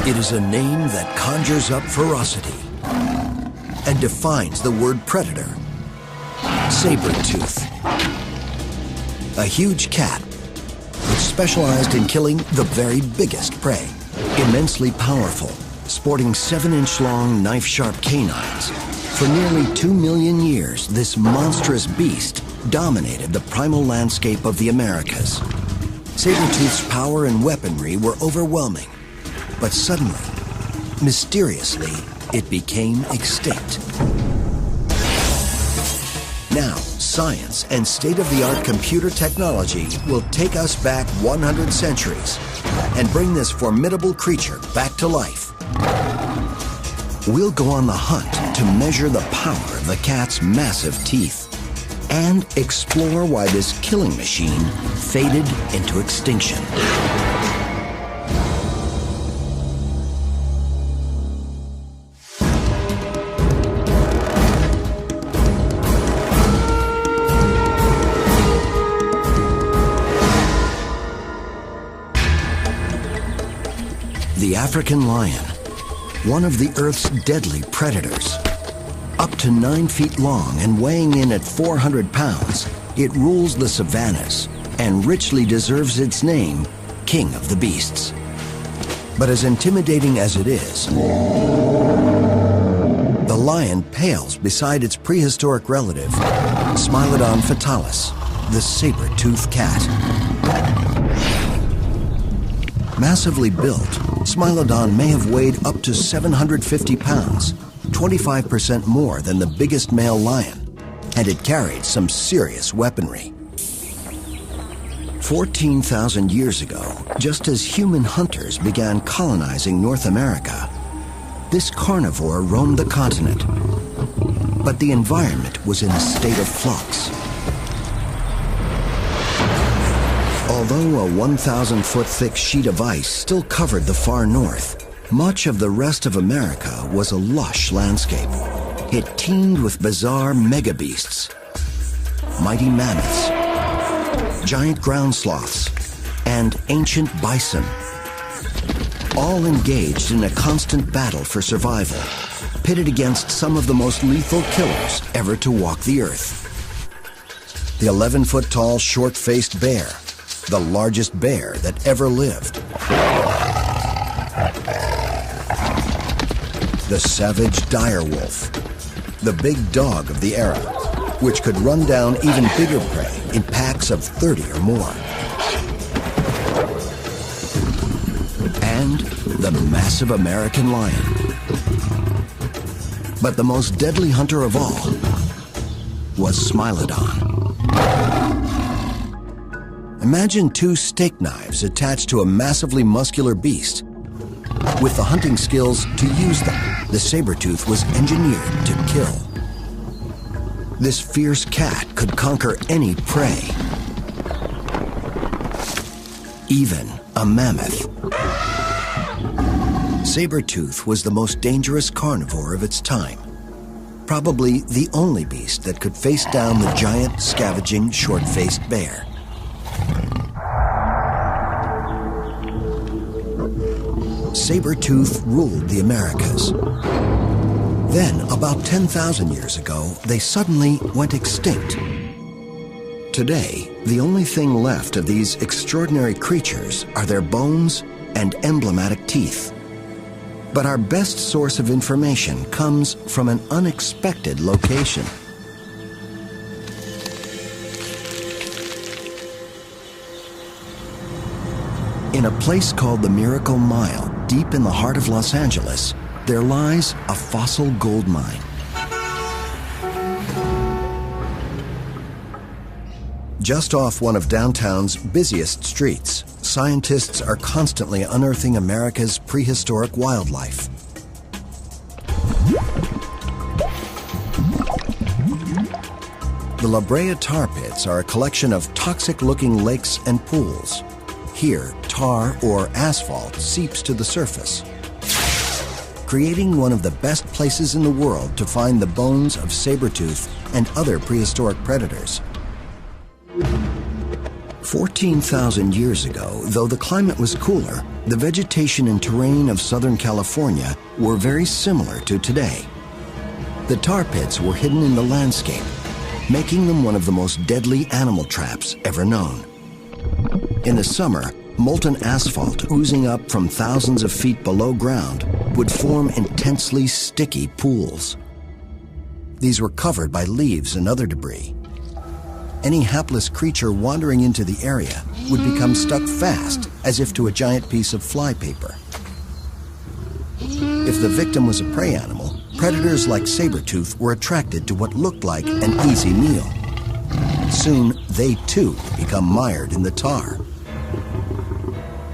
It is a name that conjures up ferocity and defines the word predator. Sabertooth. A huge cat which specialized in killing the very biggest prey. Immensely powerful, sporting 7-inch long knife-sharp canines. For nearly 2 million years, this monstrous beast dominated the primal landscape of the Americas. Sabertooth's power and weaponry were overwhelming, but suddenly, mysteriously, it became extinct. Now, science and state-of-the-art computer technology will take us back 100 centuries and bring this formidable creature back to life. We'll go on the hunt to measure the power of the cat's massive teeth and explore why this killing machine faded into extinction. The African lion, one of the Earth's deadly predators. Up to 9 feet long and weighing in at 400 pounds, it rules the savannas and richly deserves its name, King of the Beasts. But as intimidating as it is, the lion pales beside its prehistoric relative, Smilodon fatalis, the saber-toothed cat. Massively built, Smilodon may have weighed up to 750 pounds, 25% more than the biggest male lion, and it carried some serious weaponry. 14,000 years ago, just as human hunters began colonizing North America, this carnivore roamed the continent. But the environment was in a state of flux. Although a 1,000-foot thick sheet of ice still covered the far north, much of the rest of America was a lush landscape. It teemed with bizarre megabeasts, mighty mammoths, giant ground sloths, and ancient bison, all engaged in a constant battle for survival, pitted against some of the most lethal killers ever to walk the earth. The 11-foot-tall, short-faced bear, the largest bear that ever lived. The savage direwolf, the big dog of the era, which could run down even bigger prey in packs of 30 or more. And the massive American lion. But the most deadly hunter of all was Smilodon. Imagine 2 steak knives attached to a massively muscular beast. With the hunting skills to use them, the saber-tooth was engineered to kill. This fierce cat could conquer any prey, even a mammoth. Saber-tooth was the most dangerous carnivore of its time, probably the only beast that could face down the giant, scavenging, short-faced bear. Sabertooth ruled the Americas. Then, about 10,000 years ago, they suddenly went extinct. Today, the only thing left of these extraordinary creatures are their bones and emblematic teeth. But our best source of information comes from an unexpected location. In a place called the Miracle Mile, deep in the heart of Los Angeles, there lies a fossil gold mine. Just off one of downtown's busiest streets, scientists are constantly unearthing America's prehistoric wildlife. The La Brea tar pits are a collection of toxic-looking lakes and pools. Here, tar or asphalt seeps to the surface, creating one of the best places in the world to find the bones of saber-tooth and other prehistoric predators. 14,000 years ago, though the climate was cooler, the vegetation and terrain of Southern California were very similar to today. The tar pits were hidden in the landscape, making them one of the most deadly animal traps ever known. In the summer, molten asphalt oozing up from thousands of feet below ground would form intensely sticky pools. These were covered by leaves and other debris. Any hapless creature wandering into the area would become stuck fast, as if to a giant piece of flypaper. If the victim was a prey animal, predators like saber-tooth were attracted to what looked like an easy meal. Soon, they too become mired in the tar.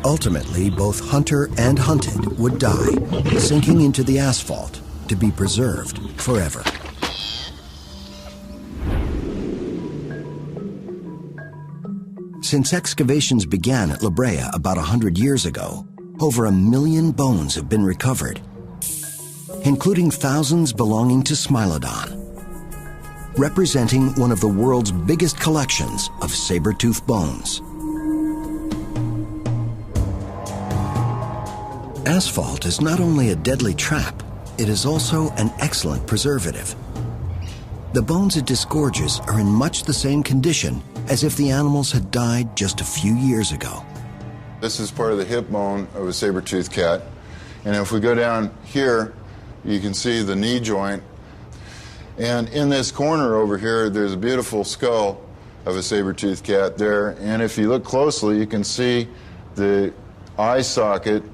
Ultimately, both hunter and hunted would die, sinking into the asphalt to be preserved forever. Since excavations began at La Brea about 100 years ago, over 1 million bones have been recovered, including thousands belonging to Smilodon, representing one of the world's biggest collections of saber-tooth bones. Asphalt is not only a deadly trap, it is also an excellent preservative. The bones it disgorges are in much the same condition as if the animals had died just a few years ago. This is part of the hip bone of a saber-toothed cat. And if we go down here, you can see the knee joint. And in this corner over here, there's a beautiful skull of a saber-toothed cat there. And if you look closely, you can see the eye socket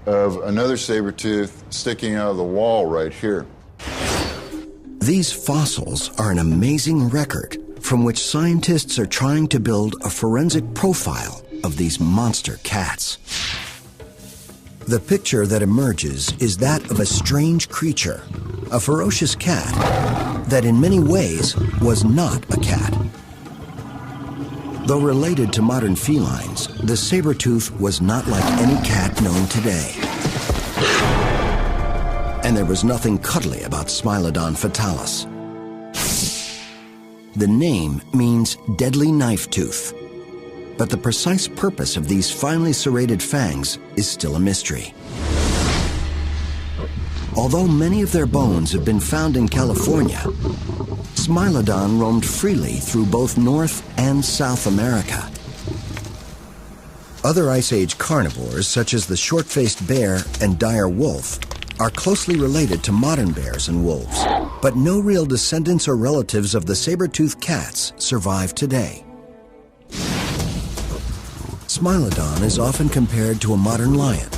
of another saber-tooth sticking out of the wall right here. These fossils are an amazing record from which scientists are trying to build a forensic profile of these monster cats. The picture that emerges is that of a strange creature, a ferocious cat that in many ways was not a cat. Though related to modern felines, the saber-tooth was not like any cat known today. And there was nothing cuddly about Smilodon fatalis. The name means deadly knife tooth, but the precise purpose of these finely serrated fangs is still a mystery. Although many of their bones have been found in California, Smilodon roamed freely through both North and South America. Other Ice Age carnivores, such as the short-faced bear and dire wolf, are closely related to modern bears and wolves, but no real descendants or relatives of the saber-toothed cats survive today. Smilodon is often compared to a modern lion.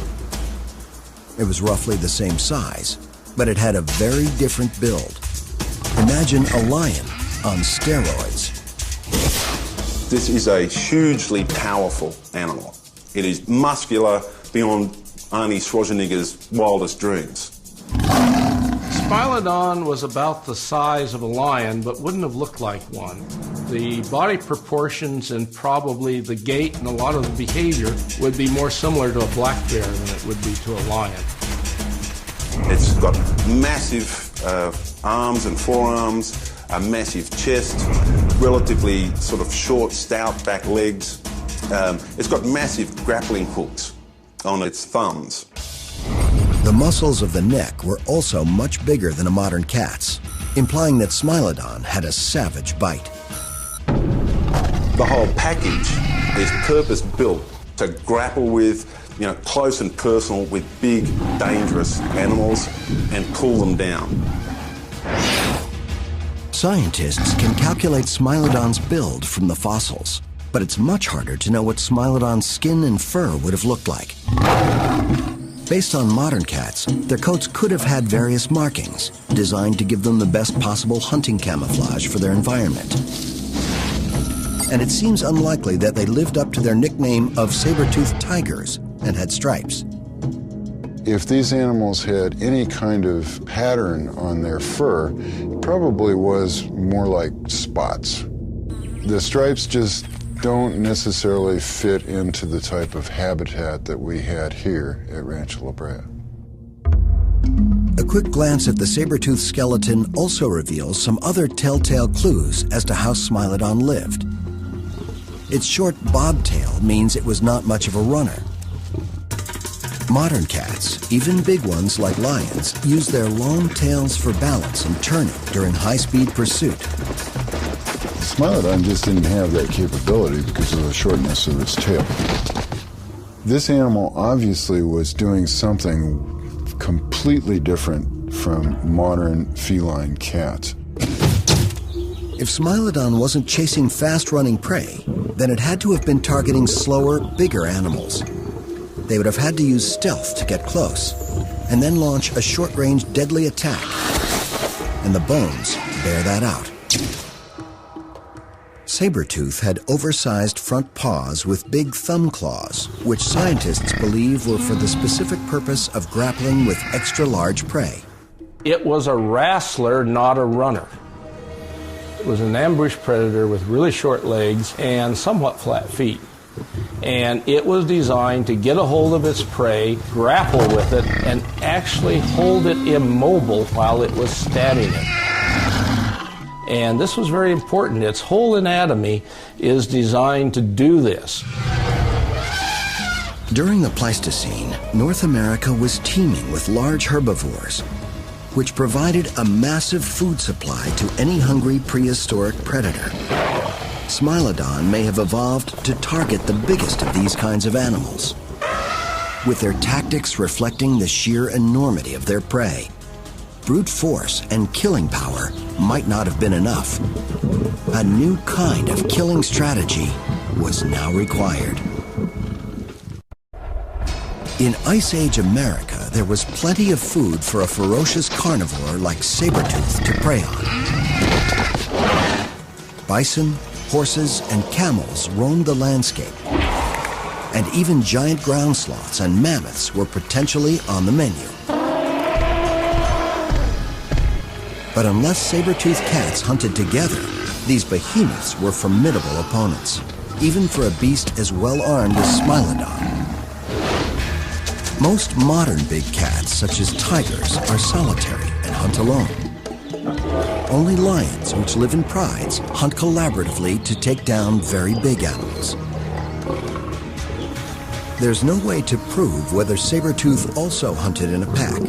It was roughly the same size, but it had a very different build. Imagine a lion on steroids. This is a hugely powerful animal. It is muscular beyond Arnie Schwarzenegger's wildest dreams. Smilodon was about the size of a lion, but wouldn't have looked like one. The body proportions and probably the gait and a lot of the behavior would be more similar to a black bear than it would be to a lion. It's got massive arms and forearms, a massive chest, relatively sort of short, stout back legs. It's got massive grappling hooks on its thumbs. The muscles of the neck were also much bigger than a modern cat's, implying that Smilodon had a savage bite. The whole package is purpose-built to grapple with, close and personal with big, dangerous animals and pull them down. Scientists can calculate Smilodon's build from the fossils, but it's much harder to know what Smilodon's skin and fur would have looked like. Based on modern cats, their coats could have had various markings, designed to give them the best possible hunting camouflage for their environment. And it seems unlikely that they lived up to their nickname of saber-toothed tigers and had stripes. If these animals had any kind of pattern on their fur, it probably was more like spots. The stripes just don't necessarily fit into the type of habitat that we had here at Rancho La Brea. A quick glance at the saber-tooth skeleton also reveals some other telltale clues as to how Smilodon lived. Its short bobtail means it was not much of a runner. Modern cats, even big ones like lions, use their long tails for balance and turning during high-speed pursuit. Smilodon just didn't have that capability because of the shortness of its tail. This animal obviously was doing something completely different from modern feline cats. If Smilodon wasn't chasing fast-running prey, then it had to have been targeting slower, bigger animals. They would have had to use stealth to get close, and then launch a short-range deadly attack. And the bones bear that out. Sabertooth had oversized front paws with big thumb claws, which scientists believe were for the specific purpose of grappling with extra-large prey. It was a wrestler, not a runner. It was an ambush predator with really short legs and somewhat flat feet. And it was designed to get a hold of its prey, grapple with it, and actually hold it immobile while it was stabbing it. And this was very important. Its whole anatomy is designed to do this. During the Pleistocene, North America was teeming with large herbivores, which provided a massive food supply to any hungry prehistoric predator. Smilodon may have evolved to target the biggest of these kinds of animals, with their tactics reflecting the sheer enormity of their prey. Brute force and killing power might not have been enough. A new kind of killing strategy was now required. In Ice Age America, there was plenty of food for a ferocious carnivore like Sabertooth to prey on. Bison, horses, and camels roamed the landscape, and even giant ground sloths and mammoths were potentially on the menu. But unless saber-toothed cats hunted together, these behemoths were formidable opponents, even for a beast as well-armed as Smilodon. Most modern big cats, such as tigers, are solitary and hunt alone. Only lions, which live in prides, hunt collaboratively to take down very big animals. There's no way to prove whether Sabertooth also hunted in a pack.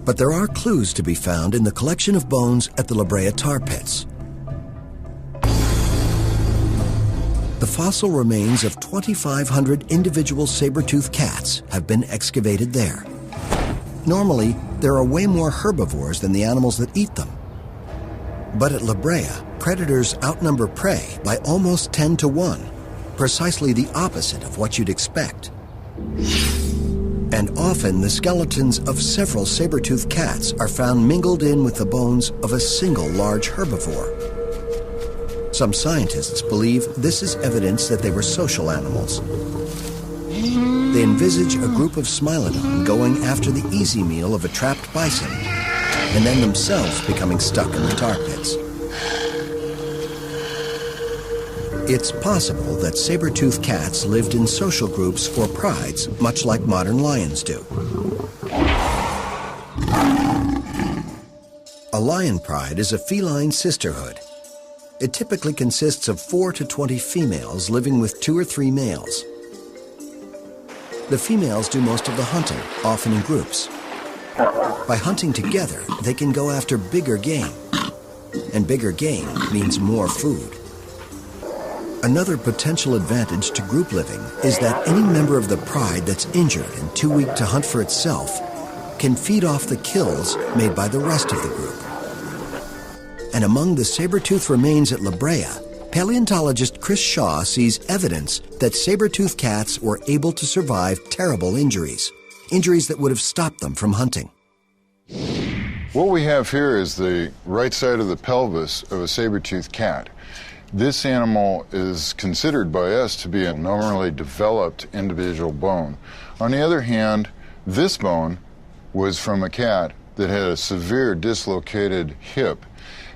But there are clues to be found in the collection of bones at the La Brea tar pits. The fossil remains of 2,500 individual saber-toothed cats have been excavated there. Normally, there are way more herbivores than the animals that eat them. But at La Brea, predators outnumber prey by almost 10 to 1, precisely the opposite of what you'd expect. And often the skeletons of several saber-toothed cats are found mingled in with the bones of a single large herbivore. Some scientists believe this is evidence that they were social animals. They envisage a group of Smilodon going after the easy meal of a trapped bison, and then themselves becoming stuck in the tar pits. It's possible that saber-toothed cats lived in social groups or prides, much like modern lions do. A lion pride is a feline sisterhood. It typically consists of 4 to 20 females living with 2 or 3 males. The females do most of the hunting, often in groups. By hunting together, they can go after bigger game. And bigger game means more food. Another potential advantage to group living is that any member of the pride that's injured and too weak to hunt for itself can feed off the kills made by the rest of the group. And among the saber-tooth remains at La Brea, paleontologist Chris Shaw sees evidence that saber-toothed cats were able to survive terrible injuries that would have stopped them from hunting. What we have here is the right side of the pelvis of a saber-toothed cat. This animal is considered by us to be a normally developed individual bone. On the other hand, this bone was from a cat that had a severe dislocated hip.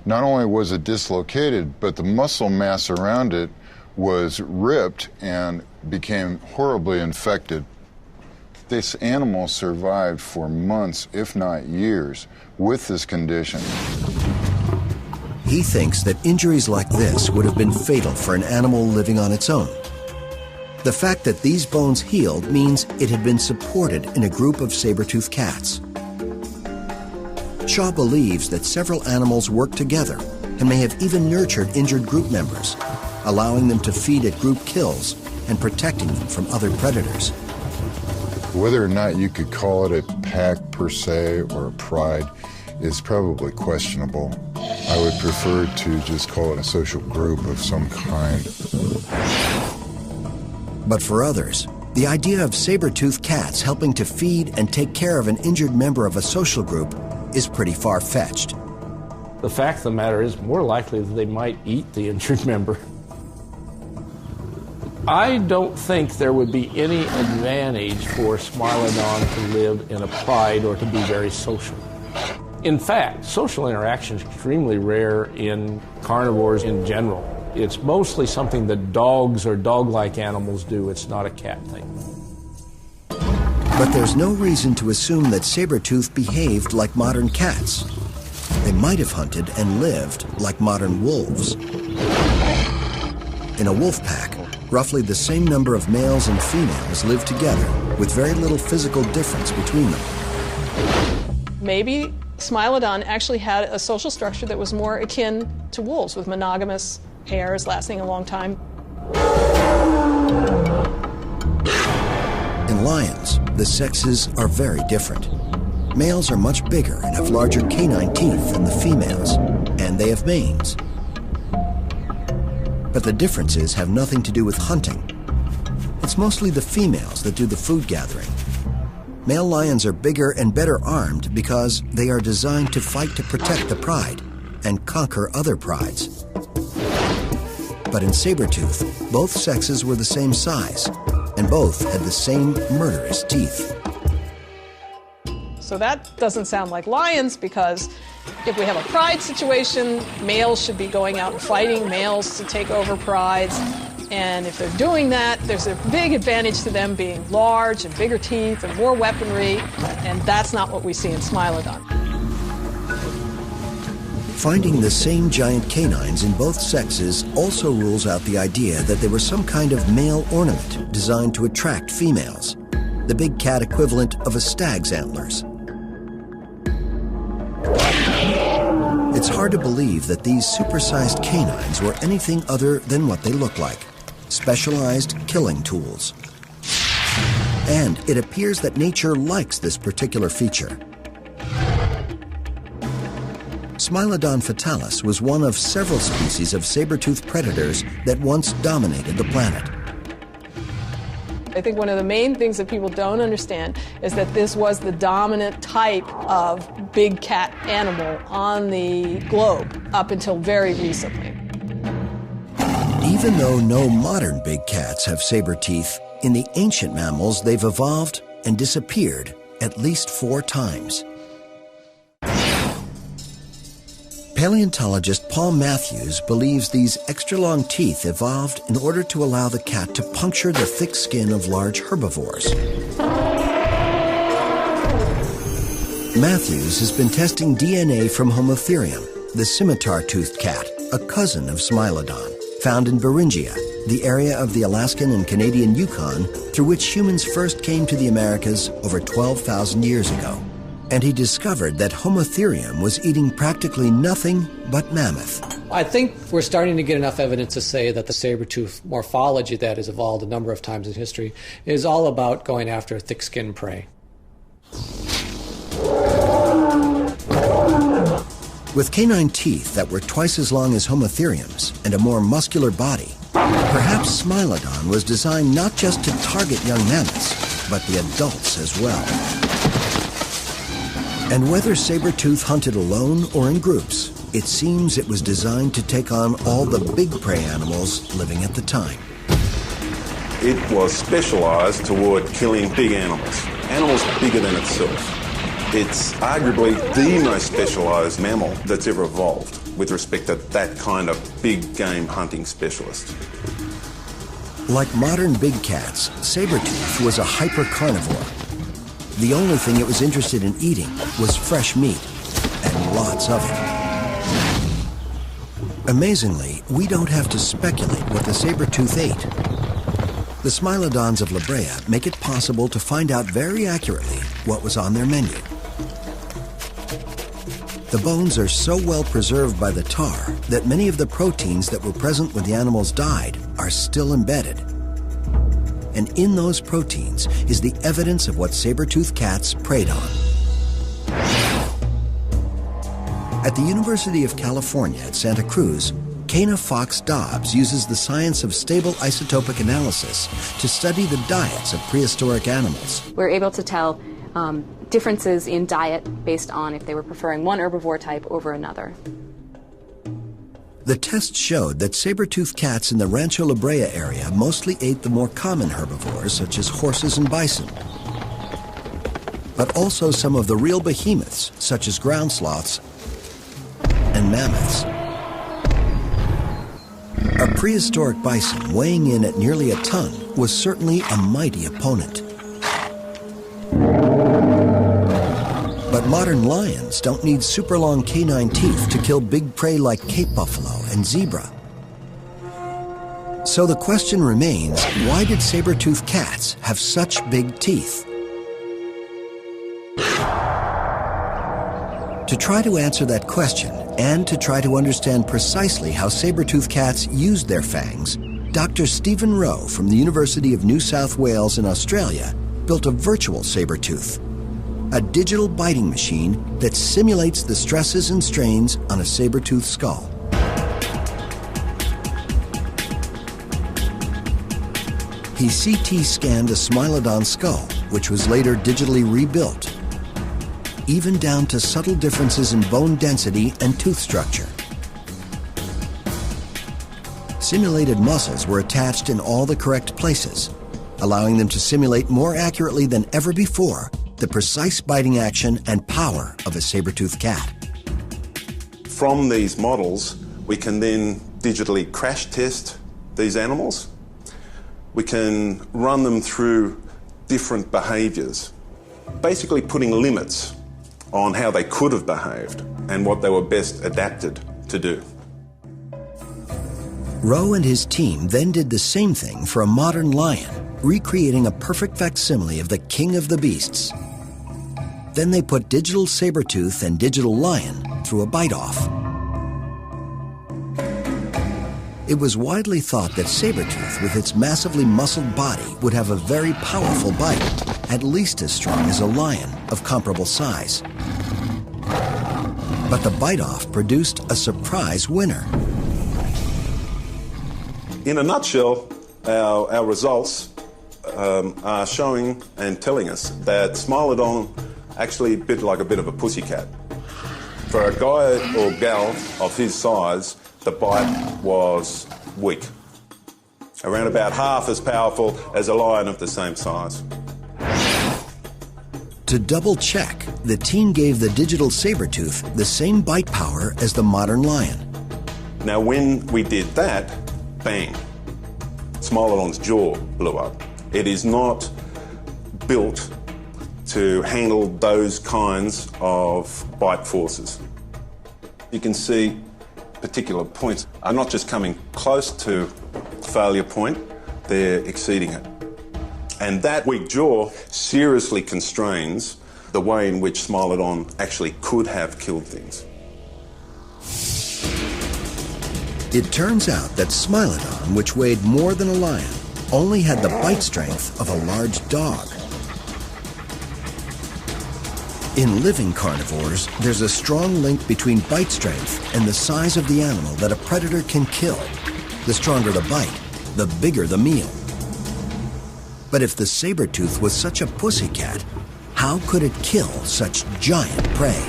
Not only was it dislocated, but the muscle mass around it was ripped and became horribly infected. This animal survived for months, if not years, with this condition. He thinks that injuries like this would have been fatal for an animal living on its own. The fact that these bones healed means it had been supported in a group of saber-toothed cats. Shaw believes that several animals work together and may have even nurtured injured group members, allowing them to feed at group kills and protecting them from other predators. Whether or not you could call it a pack per se or a pride is probably questionable. I would prefer to just call it a social group of some kind. But for others, the idea of saber-toothed cats helping to feed and take care of an injured member of a social group is pretty far-fetched. The fact of the matter is, more likely that they might eat the injured member. I don't think there would be any advantage for Smilodon to live in a pride or to be very social. In fact, social interaction is extremely rare in carnivores in general. It's mostly something that dogs or dog-like animals do. It's not a cat thing. But there's no reason to assume that saber-tooth behaved like modern cats. They might have hunted and lived like modern wolves. In a wolf pack, roughly the same number of males and females live together with very little physical difference between them. Maybe Smilodon actually had a social structure that was more akin to wolves, with monogamous pairs lasting a long time. In lions, the sexes are very different. Males are much bigger and have larger canine teeth than the females, and they have manes. But the differences have nothing to do with hunting. It's mostly the females that do the food gathering. Male lions are bigger and better armed because they are designed to fight to protect the pride and conquer other prides. But in Sabertooth, both sexes were the same size, and both had the same murderous teeth. So that doesn't sound like lions, because if we have a pride situation, males should be going out and fighting males to take over prides. And if they're doing that, there's a big advantage to them being large and bigger teeth and more weaponry, and that's not what we see in Smilodon. Finding the same giant canines in both sexes also rules out the idea that they were some kind of male ornament designed to attract females, the big cat equivalent of a stag's antlers. It's hard to believe that these supersized canines were anything other than what they look like: specialized killing tools. And it appears that nature likes this particular feature. Smilodon fatalis was one of several species of saber-toothed predators that once dominated the planet. I think one of the main things that people don't understand is that this was the dominant type of big cat animal on the globe up until very recently. Even though no modern big cats have saber teeth, in the ancient mammals they've evolved and disappeared at least 4 times. Paleontologist Paul Matthews believes these extra-long teeth evolved in order to allow the cat to puncture the thick skin of large herbivores. Matthews has been testing DNA from Homotherium, the scimitar-toothed cat, a cousin of Smilodon, found in Beringia, the area of the Alaskan and Canadian Yukon through which humans first came to the Americas over 12,000 years ago. And he discovered that Homotherium was eating practically nothing but mammoth. I think we're starting to get enough evidence to say that the saber-tooth morphology that has evolved a number of times in history is all about going after thick-skinned prey. With canine teeth that were twice as long as Homotherium's and a more muscular body, perhaps Smilodon was designed not just to target young mammoths, but the adults as well. And whether Sabertooth hunted alone or in groups, it seems it was designed to take on all the big prey animals living at the time. It was specialised toward killing big animals, animals bigger than itself. It's arguably the most specialised mammal that's ever evolved with respect to that kind of big game hunting specialist. Like modern big cats, Sabertooth was a hyper-carnivore. The only thing it was interested in eating was fresh meat, and lots of it. Amazingly, we don't have to speculate what the saber-tooth ate. The Smilodons of La Brea make it possible to find out very accurately what was on their menu. The bones are so well preserved by the tar that many of the proteins that were present when the animals died are still embedded. And in those proteins is the evidence of what saber-toothed cats preyed on. At the University of California at Santa Cruz, Kana Fox Dobbs uses the science of stable isotopic analysis to study the diets of prehistoric animals. We're able to tell differences in diet based on if they were preferring one herbivore type over another. The test showed that saber-toothed cats in the Rancho La Brea area mostly ate the more common herbivores such as horses and bison, but also some of the real behemoths such as ground sloths and mammoths. A prehistoric bison weighing in at nearly a ton was certainly a mighty opponent. But modern lions don't need super long canine teeth to kill big prey like Cape buffalo and zebra. So the question remains, why did saber-toothed cats have such big teeth? To try to answer that question, and to try to understand precisely how saber-toothed cats used their fangs, Dr. Stephen Rowe from the University of New South Wales in Australia built a virtual saber-tooth, a digital biting machine that simulates the stresses and strains on a saber-toothed skull. He CT scanned a Smilodon skull, which was later digitally rebuilt, even down to subtle differences in bone density and tooth structure. Simulated muscles were attached in all the correct places, allowing them to simulate more accurately than ever before the precise biting action and power of a saber-toothed cat. From these models, we can then digitally crash test these animals. We can run them through different behaviours, basically putting limits on how they could have behaved and what they were best adapted to do. Rowe and his team then did the same thing for a modern lion, recreating a perfect facsimile of the king of the beasts. Then they put digital saber-tooth and digital lion through a bite-off. It was widely thought that saber-tooth, with its massively muscled body, would have a very powerful bite, at least as strong as a lion of comparable size. But the bite-off produced a surprise winner. In a nutshell, our results are showing and telling us that Smilodon actually bit like a bit of a pussycat. For a guy or gal of his size, the bite was weak, around about half as powerful as a lion of the same size. To double check, the team gave the digital saber-tooth the same bite power as the modern lion. Now when we did that, bang, Smilodon's jaw blew up. It is not built to handle those kinds of bite forces. You can see particular points are not just coming close to failure point, they're exceeding it. And that weak jaw seriously constrains the way in which Smilodon actually could have killed things. It turns out that Smilodon, which weighed more than a lion, only had the bite strength of a large dog. In living carnivores, there's a strong link between bite strength and the size of the animal that a predator can kill. The stronger the bite, the bigger the meal. But if the saber-tooth was such a pussycat, how could it kill such giant prey?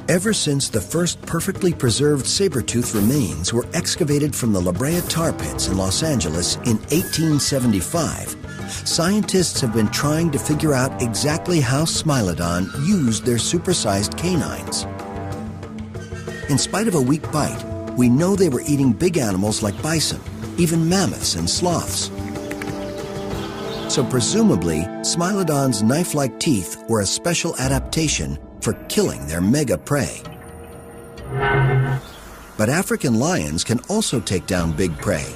Ever since the first perfectly preserved saber-tooth remains were excavated from the La Brea tar pits in Los Angeles in 1875, scientists have been trying to figure out exactly how Smilodon used their supersized canines. In spite of a weak bite, we know they were eating big animals like bison, even mammoths and sloths. So presumably, Smilodon's knife-like teeth were a special adaptation for killing their mega prey. But African lions can also take down big prey,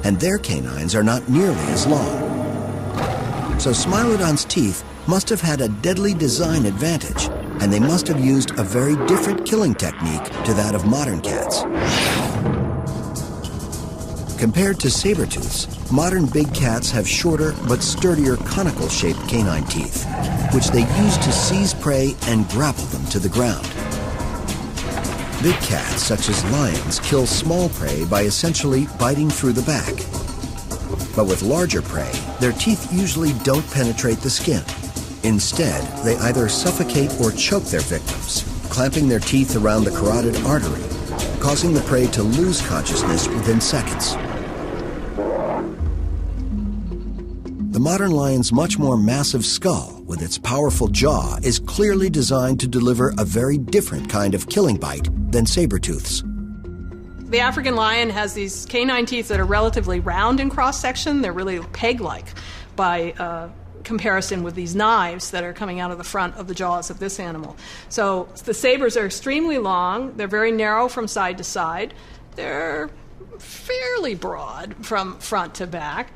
and their canines are not nearly as long. So Smilodon's teeth must have had a deadly design advantage, and they must have used a very different killing technique to that of modern cats. Compared to saber-tooths, modern big cats have shorter but sturdier conical-shaped canine teeth, which they use to seize prey and grapple them to the ground. Big cats, such as lions, kill small prey by essentially biting through the back. But with larger prey, their teeth usually don't penetrate the skin. Instead, they either suffocate or choke their victims, clamping their teeth around the carotid artery, causing the prey to lose consciousness within seconds. The modern lion's much more massive skull, with its powerful jaw, is clearly designed to deliver a very different kind of killing bite than saber-tooths. The African lion has these canine teeth that are relatively round in cross-section. They're really peg-like by comparison with these knives that are coming out of the front of the jaws of this animal. So the sabers are extremely long. They're very narrow from side to side. They're fairly broad from front to back.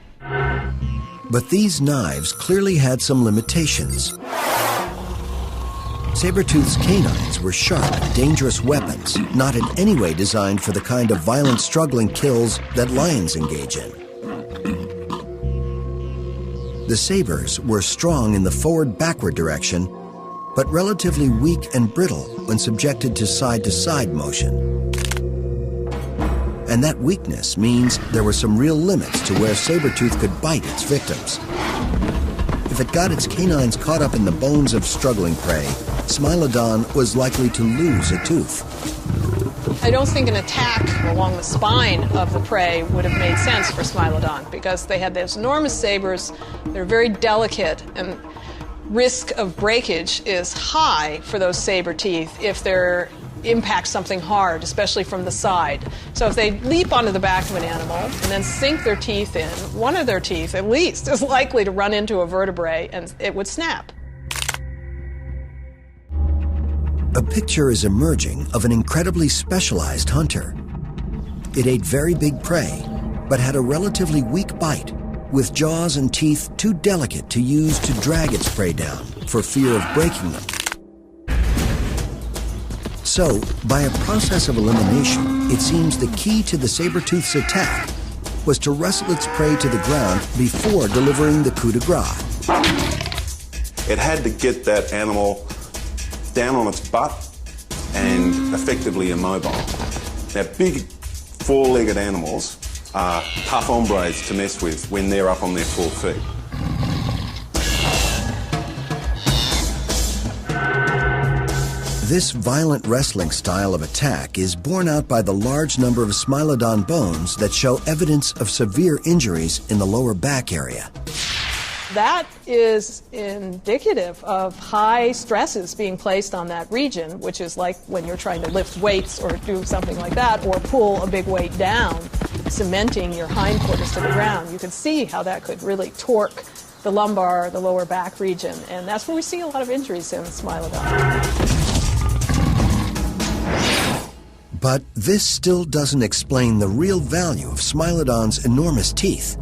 But these knives clearly had some limitations. Sabertooth's canines were sharp, dangerous weapons, not in any way designed for the kind of violent, struggling kills that lions engage in. The sabers were strong in the forward-backward direction, but relatively weak and brittle when subjected to side-to-side motion. And that weakness means there were some real limits to where Sabertooth could bite its victims. If it got its canines caught up in the bones of struggling prey, Smilodon was likely to lose a tooth. I don't think an attack along the spine of the prey would have made sense for Smilodon because they had those enormous sabers. They're very delicate, and risk of breakage is high for those saber teeth if they're impact something hard, especially from the side. So if they leap onto the back of an animal and then sink their teeth in, one of their teeth at least is likely to run into a vertebrae and it would snap. A picture is emerging of an incredibly specialized hunter. It ate very big prey, but had a relatively weak bite, with jaws and teeth too delicate to use to drag its prey down for fear of breaking them. So, by a process of elimination, it seems the key to the saber-tooth's attack was to wrestle its prey to the ground before delivering the coup de grace. It had to get that animal down on its butt and effectively immobile. Now, big four-legged animals are tough hombres to mess with when they're up on their 4 feet. This violent wrestling style of attack is borne out by the large number of Smilodon bones that show evidence of severe injuries in the lower back area. That is indicative of high stresses being placed on that region, which is like when you're trying to lift weights or do something like that, or pull a big weight down, cementing your hindquarters to the ground. You can see how that could really torque the lumbar, the lower back region, and that's where we see a lot of injuries in Smilodon. But this still doesn't explain the real value of Smilodon's enormous teeth.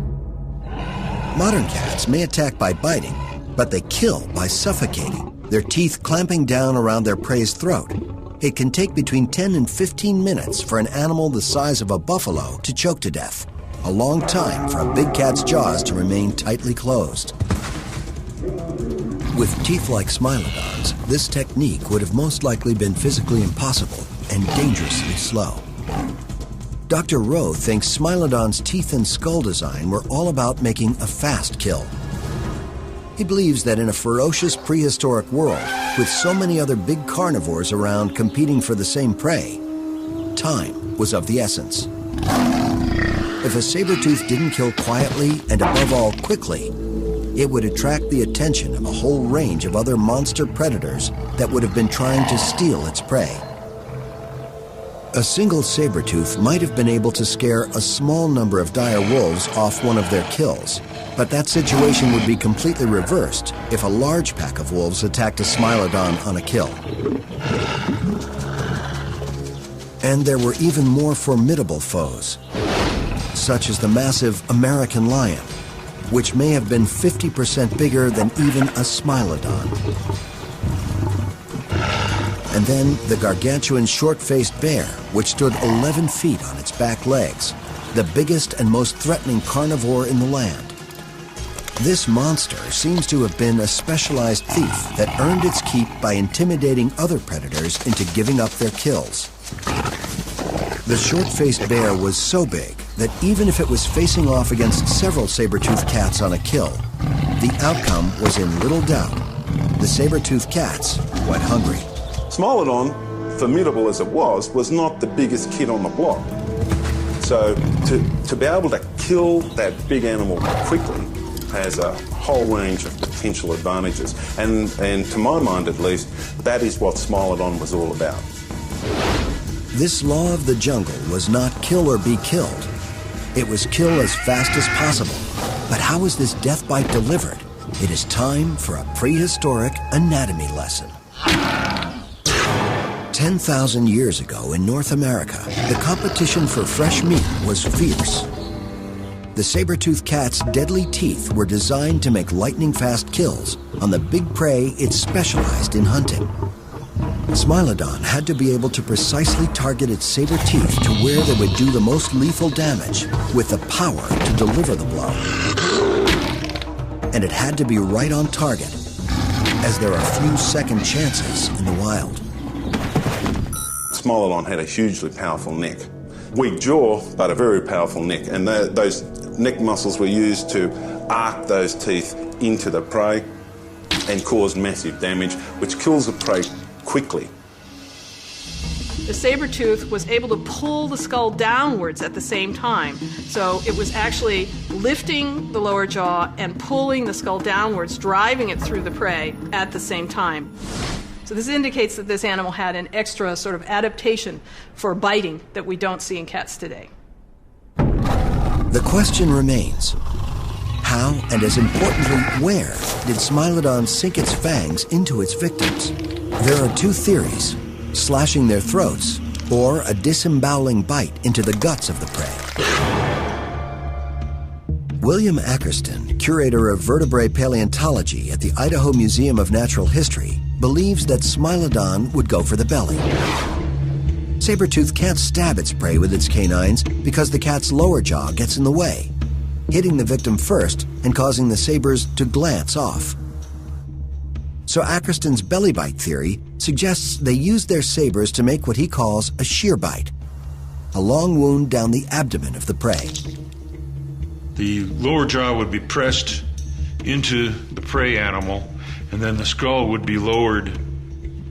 Modern cats may attack by biting, but they kill by suffocating, their teeth clamping down around their prey's throat. It can take between 10 and 15 minutes for an animal the size of a buffalo to choke to death, a long time for a big cat's jaws to remain tightly closed. With teeth like Smilodon's, this technique would have most likely been physically impossible and dangerously slow. Dr. Rowe thinks Smilodon's teeth and skull design were all about making a fast kill. He believes that in a ferocious prehistoric world, with so many other big carnivores around competing for the same prey, time was of the essence. If a saber-tooth didn't kill quietly and above all quickly, it would attract the attention of a whole range of other monster predators that would have been trying to steal its prey. A single saber-tooth might have been able to scare a small number of dire wolves off one of their kills, but that situation would be completely reversed if a large pack of wolves attacked a Smilodon on a kill. And there were even more formidable foes, such as the massive American lion, which may have been 50% bigger than even a Smilodon. And then the gargantuan short-faced bear, which stood 11 feet on its back legs, the biggest and most threatening carnivore in the land. This monster seems to have been a specialized thief that earned its keep by intimidating other predators into giving up their kills. The short-faced bear was so big that even if it was facing off against several saber-toothed cats on a kill, the outcome was in little doubt. The saber-toothed cats went hungry. Smilodon, formidable as it was not the biggest kid on the block. So to be able to kill that big animal quickly has a whole range of potential advantages. And to my mind at least, that is what Smilodon was all about. This law of the jungle was not kill or be killed. It was kill as fast as possible. But how was this death bite delivered? It is time for a prehistoric anatomy lesson. 10,000 years ago in North America, the competition for fresh meat was fierce. The saber-toothed cat's deadly teeth were designed to make lightning-fast kills on the big prey it specialized in hunting. Smilodon had to be able to precisely target its saber teeth to where they would do the most lethal damage with the power to deliver the blow. And it had to be right on target, as there are few second chances in the wild. Smilodon had a hugely powerful neck. Weak jaw, but a very powerful neck. And those neck muscles were used to arc those teeth into the prey and cause massive damage, which kills the prey quickly. The saber-tooth was able to pull the skull downwards at the same time. So it was actually lifting the lower jaw and pulling the skull downwards, driving it through the prey at the same time. So this indicates that this animal had an extra sort of adaptation for biting that we don't see in cats today. The question remains, how, and as importantly, where did Smilodon sink its fangs into its victims? There are two theories, slashing their throats or a disemboweling bite into the guts of the prey. William Ackerston, curator of vertebrate paleontology at the Idaho Museum of Natural History, believes that Smilodon would go for the belly. Sabertooth can't stab its prey with its canines because the cat's lower jaw gets in the way, hitting the victim first and causing the sabers to glance off. So Ackerston's belly bite theory suggests they used their sabers to make what he calls a shear bite, a long wound down the abdomen of the prey. The lower jaw would be pressed into the prey animal, and then the skull would be lowered,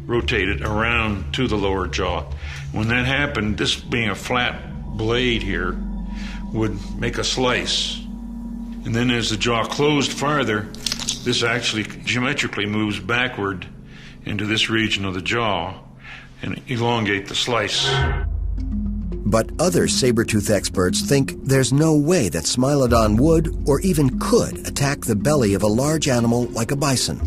rotated around to the lower jaw. When that happened, this being a flat blade here would make a slice. And then as the jaw closed farther, this actually geometrically moves backward into this region of the jaw and elongate the slice. But other saber-tooth experts think there's no way that Smilodon would or even could attack the belly of a large animal like a bison.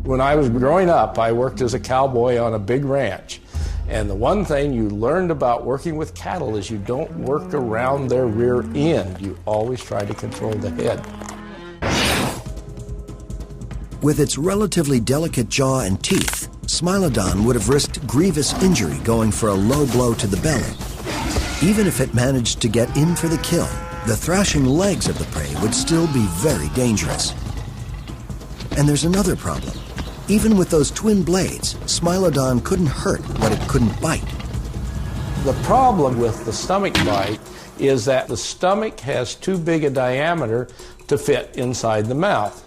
When I was growing up, I worked as a cowboy on a big ranch. And the one thing you learned about working with cattle is you don't work around their rear end. You always try to control the head. With its relatively delicate jaw and teeth, Smilodon would have risked grievous injury going for a low blow to the belly. Even if it managed to get in for the kill, the thrashing legs of the prey would still be very dangerous. And there's another problem. Even with those twin blades, Smilodon couldn't hurt what it couldn't bite. The problem with the stomach bite is that the stomach has too big a diameter to fit inside the mouth.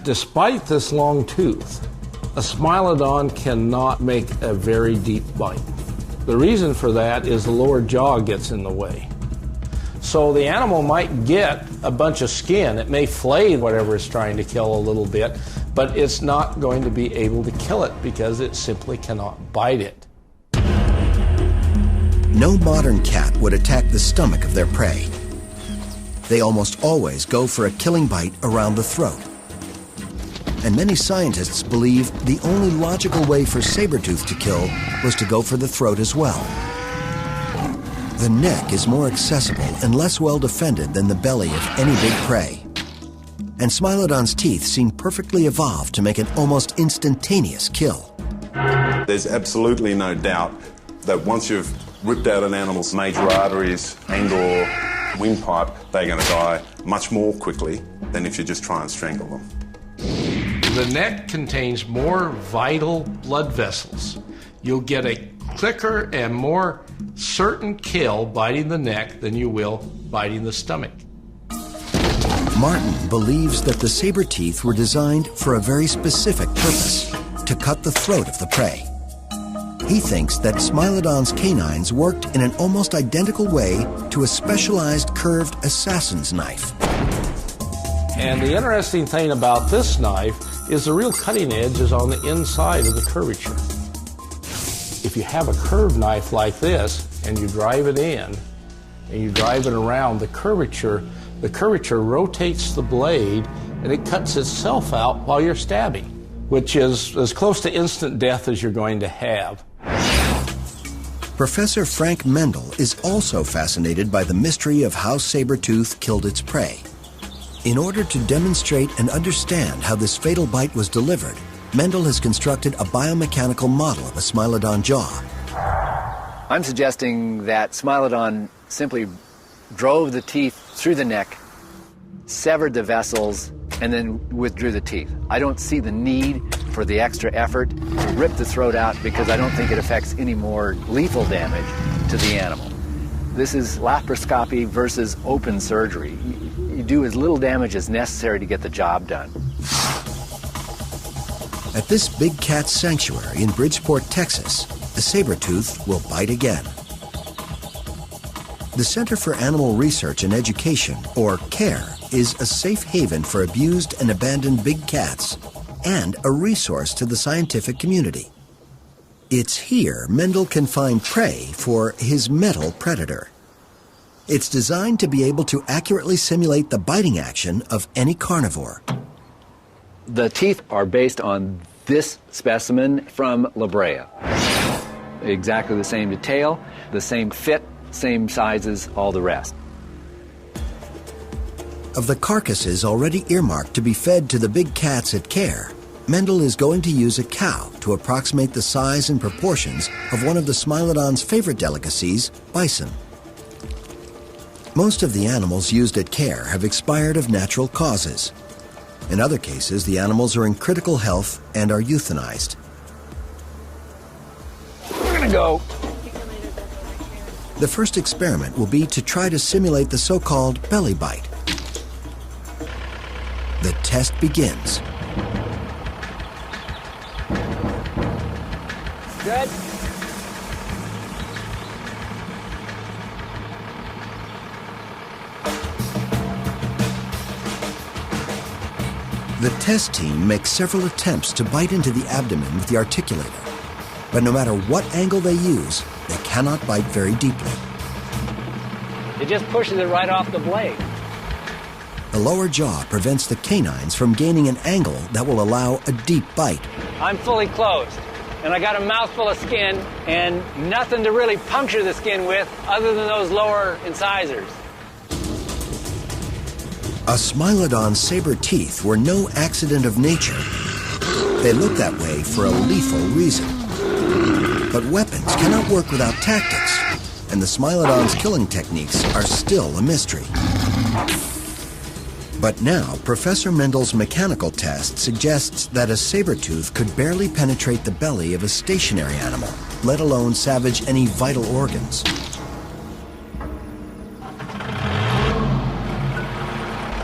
Despite this long tooth, a Smilodon cannot make a very deep bite. The reason for that is the lower jaw gets in the way. So the animal might get a bunch of skin. It may flay whatever it's trying to kill a little bit, but it's not going to be able to kill it because it simply cannot bite it. No modern cat would attack the stomach of their prey. They almost always go for a killing bite around the throat. And many scientists believe the only logical way for Sabertooth to kill was to go for the throat as well. The neck is more accessible and less well defended than the belly of any big prey. And Smilodon's teeth seem perfectly evolved to make an almost instantaneous kill. There's absolutely no doubt that once you've ripped out an animal's major arteries and/or windpipe, they're going to die much more quickly than if you just try and strangle them. The neck contains more vital blood vessels. You'll get a quicker and more certain kill biting the neck than you will biting the stomach. Martin believes that the saber teeth were designed for a very specific purpose, to cut the throat of the prey. He thinks that Smilodon's canines worked in an almost identical way to a specialized curved assassin's knife. And the interesting thing about this knife is the real cutting edge is on the inside of the curvature. If you have a curved knife like this and you drive it in and you drive it around, the curvature rotates the blade and it cuts itself out while you're stabbing, which is as close to instant death as you're going to have. Professor Frank Mendel is also fascinated by the mystery of how Sabertooth killed its prey. In order to demonstrate and understand how this fatal bite was delivered, Mendel has constructed a biomechanical model of a Smilodon jaw. I'm suggesting that Smilodon simply drove the teeth through the neck, severed the vessels, and then withdrew the teeth. I don't see the need for the extra effort to rip the throat out because I don't think it affects any more lethal damage to the animal. This is laparoscopy versus open surgery. You do as little damage as necessary to get the job done. At this big cat sanctuary in Bridgeport, Texas, a saber-tooth will bite again. The Center for Animal Research and Education, or CARE, is a safe haven for abused and abandoned big cats and a resource to the scientific community. It's here Mendel can find prey for his metal predator. It's designed to be able to accurately simulate the biting action of any carnivore. The teeth are based on this specimen from La Brea. Exactly the same detail, the same fit, same sizes, all the rest. Of the carcasses already earmarked to be fed to the big cats at CARE, Mendel is going to use a cow to approximate the size and proportions of one of the Smilodon's favorite delicacies, bison. Most of the animals used at CARE have expired of natural causes. In other cases, the animals are in critical health and are euthanized. We're gonna go. The first experiment will be to try to simulate the so-called belly bite. The test begins. Good. The test team makes several attempts to bite into the abdomen with the articulator, but no matter what angle they use, they cannot bite very deeply. It just pushes it right off the blade. The lower jaw prevents the canines from gaining an angle that will allow a deep bite. I'm fully closed, and I got a mouthful of skin and nothing to really puncture the skin with other than those lower incisors. A Smilodon's saber teeth were no accident of nature. They look that way for a lethal reason. But weapons cannot work without tactics, and the Smilodon's killing techniques are still a mystery. But now, Professor Mendel's mechanical test suggests that a saber-tooth could barely penetrate the belly of a stationary animal, let alone savage any vital organs.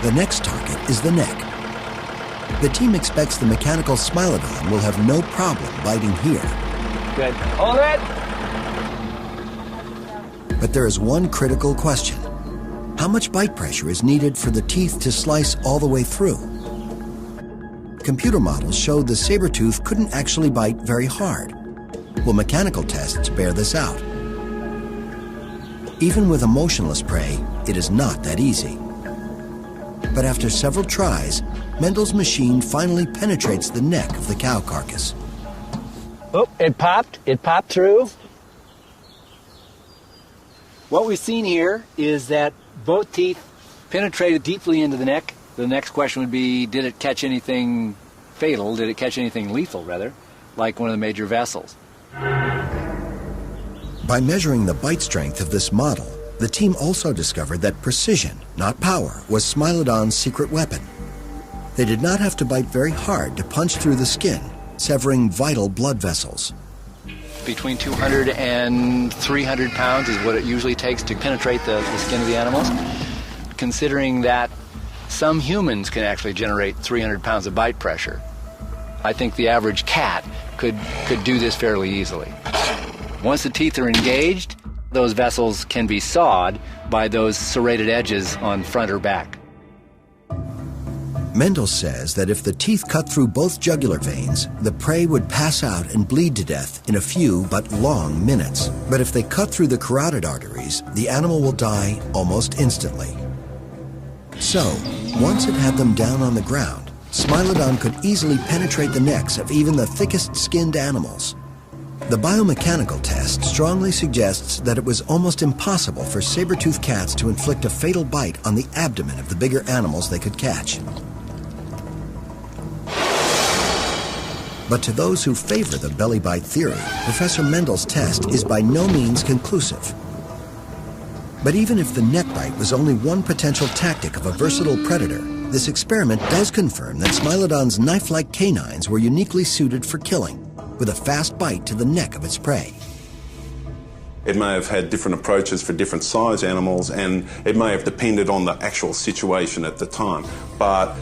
The next target is the neck. The team expects the mechanical Smilodon will have no problem biting here. Good. Hold it! But there is one critical question. How much bite pressure is needed for the teeth to slice all the way through? Computer models showed the saber-tooth couldn't actually bite very hard. Will mechanical tests bear this out? Even with a motionless prey, it is not that easy. But after several tries, Mendel's machine finally penetrates the neck of the cow carcass. Oh, it popped. It popped through. What we've seen here is that both teeth penetrated deeply into the neck. The next question would be, did it catch anything fatal? Did it catch anything lethal, rather, like one of the major vessels? By measuring the bite strength of this model, the team also discovered that precision, not power, was Smilodon's secret weapon. They did not have to bite very hard to punch through the skin, severing vital blood vessels. Between 200 and 300 pounds is what it usually takes to penetrate the skin of the animals. Considering that some humans can actually generate 300 pounds of bite pressure, I think the average cat could do this fairly easily. Once the teeth are engaged, those vessels can be sawed by those serrated edges on front or back. Mendel says that if the teeth cut through both jugular veins, the prey would pass out and bleed to death in a few but long minutes. But if they cut through the carotid arteries, the animal will die almost instantly. So, once it had them down on the ground, Smilodon could easily penetrate the necks of even the thickest-skinned animals. The biomechanical test strongly suggests that it was almost impossible for saber-toothed cats to inflict a fatal bite on the abdomen of the bigger animals they could catch. But to those who favor the belly bite theory, Professor Mendel's test is by no means conclusive. But even if the neck bite was only one potential tactic of a versatile predator, this experiment does confirm that Smilodon's knife-like canines were uniquely suited for killing, with a fast bite to the neck of its prey. It may have had different approaches for different size animals, and it may have depended on the actual situation at the time. But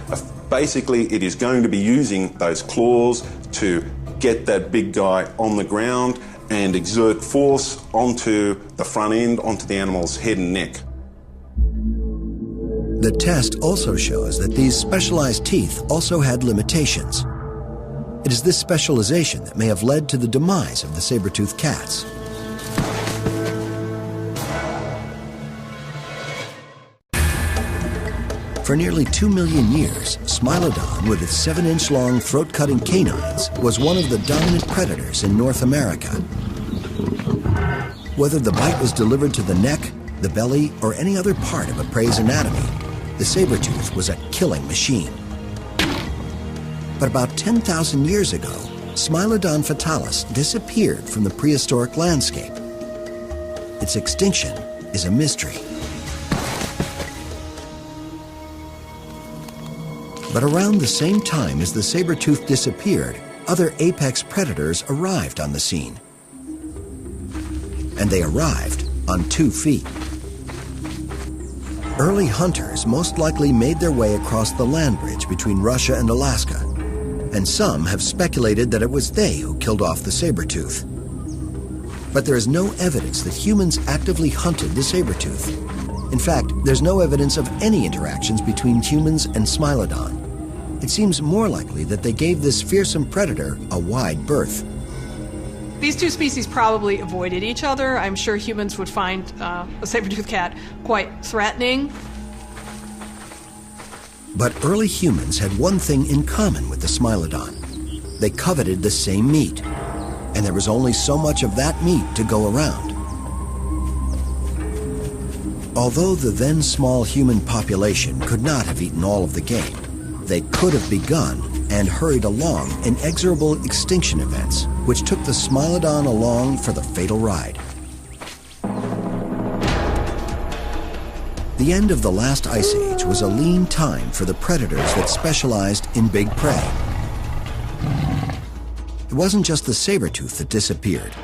basically, it is going to be using those claws to get that big guy on the ground and exert force onto the front end, onto the animal's head and neck. The test also shows that these specialized teeth also had limitations. It is this specialization that may have led to the demise of the saber-toothed cats. For nearly 2 million years, Smilodon, with its 7-inch long throat-cutting canines, was one of the dominant predators in North America. Whether the bite was delivered to the neck, the belly, or any other part of a prey's anatomy, the saber-tooth was a killing machine. But about 10,000 years ago, Smilodon fatalis disappeared from the prehistoric landscape. Its extinction is a mystery. But around the same time as the saber-tooth disappeared, other apex predators arrived on the scene. And they arrived on 2 feet. Early hunters most likely made their way across the land bridge between Russia and Alaska, and some have speculated that it was they who killed off the saber-tooth. But there is no evidence that humans actively hunted the saber-tooth. In fact, there's no evidence of any interactions between humans and Smilodon. It seems more likely that they gave this fearsome predator a wide berth. These two species probably avoided each other. I'm sure humans would find a saber-toothed cat quite threatening. But early humans had one thing in common with the Smilodon. They coveted the same meat, and there was only so much of that meat to go around. Although the then small human population could not have eaten all of the game, they could have begun and hurried along inexorable extinction events, which took the Smilodon along for the fatal ride. The end of the last ice age was a lean time for the predators that specialized in big prey. It wasn't just the saber-tooth that disappeared.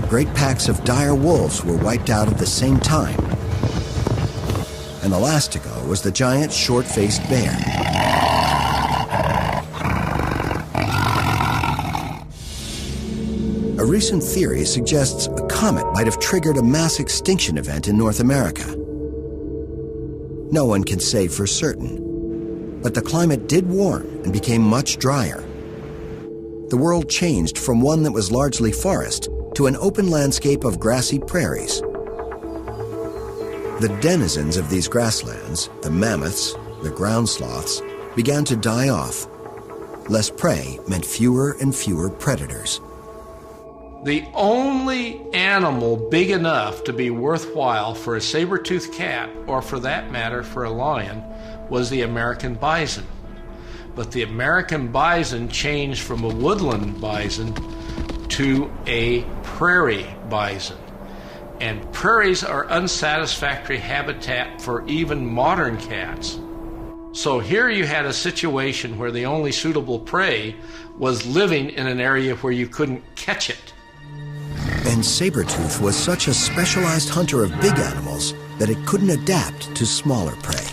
Great packs of dire wolves were wiped out at the same time. And the last to go was the giant short-faced bear. A recent theory suggests a comet might have triggered a mass extinction event in North America. No one can say for certain, but the climate did warm and became much drier. The world changed from one that was largely forest to an open landscape of grassy prairies. The denizens of these grasslands, the mammoths, the ground sloths, began to die off. Less prey meant fewer and fewer predators. The only animal big enough to be worthwhile for a saber-toothed cat, or for that matter for a lion, was the American bison. But the American bison changed from a woodland bison to a prairie bison. And prairies are unsatisfactory habitat for even modern cats. So here you had a situation where the only suitable prey was living in an area where you couldn't catch it. And Sabertooth was such a specialized hunter of big animals that it couldn't adapt to smaller prey.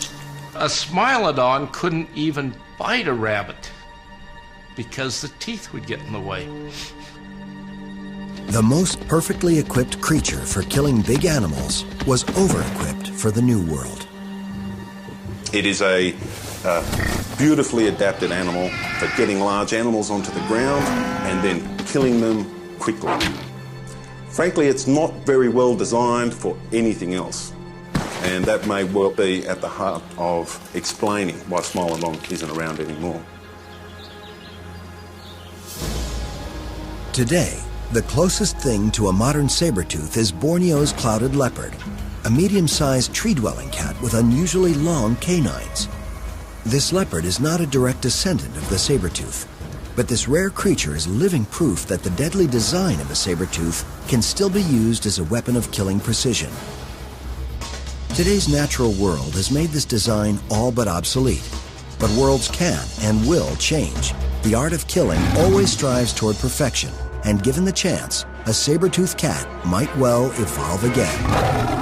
A Smilodon couldn't even bite a rabbit because the teeth would get in the way. The most perfectly equipped creature for killing big animals was over-equipped for the New World. It is a beautifully adapted animal for getting large animals onto the ground and then killing them quickly. Frankly, it's not very well designed for anything else. And that may well be at the heart of explaining why Smilodon isn't around anymore. Today, the closest thing to a modern sabertooth is Borneo's clouded leopard, a medium-sized tree-dwelling cat with unusually long canines. This leopard is not a direct descendant of the sabertooth, but this rare creature is living proof that the deadly design of a sabertooth can still be used as a weapon of killing precision. Today's natural world has made this design all but obsolete, but worlds can and will change. The art of killing always strives toward perfection, and given the chance, a saber-toothed cat might well evolve again.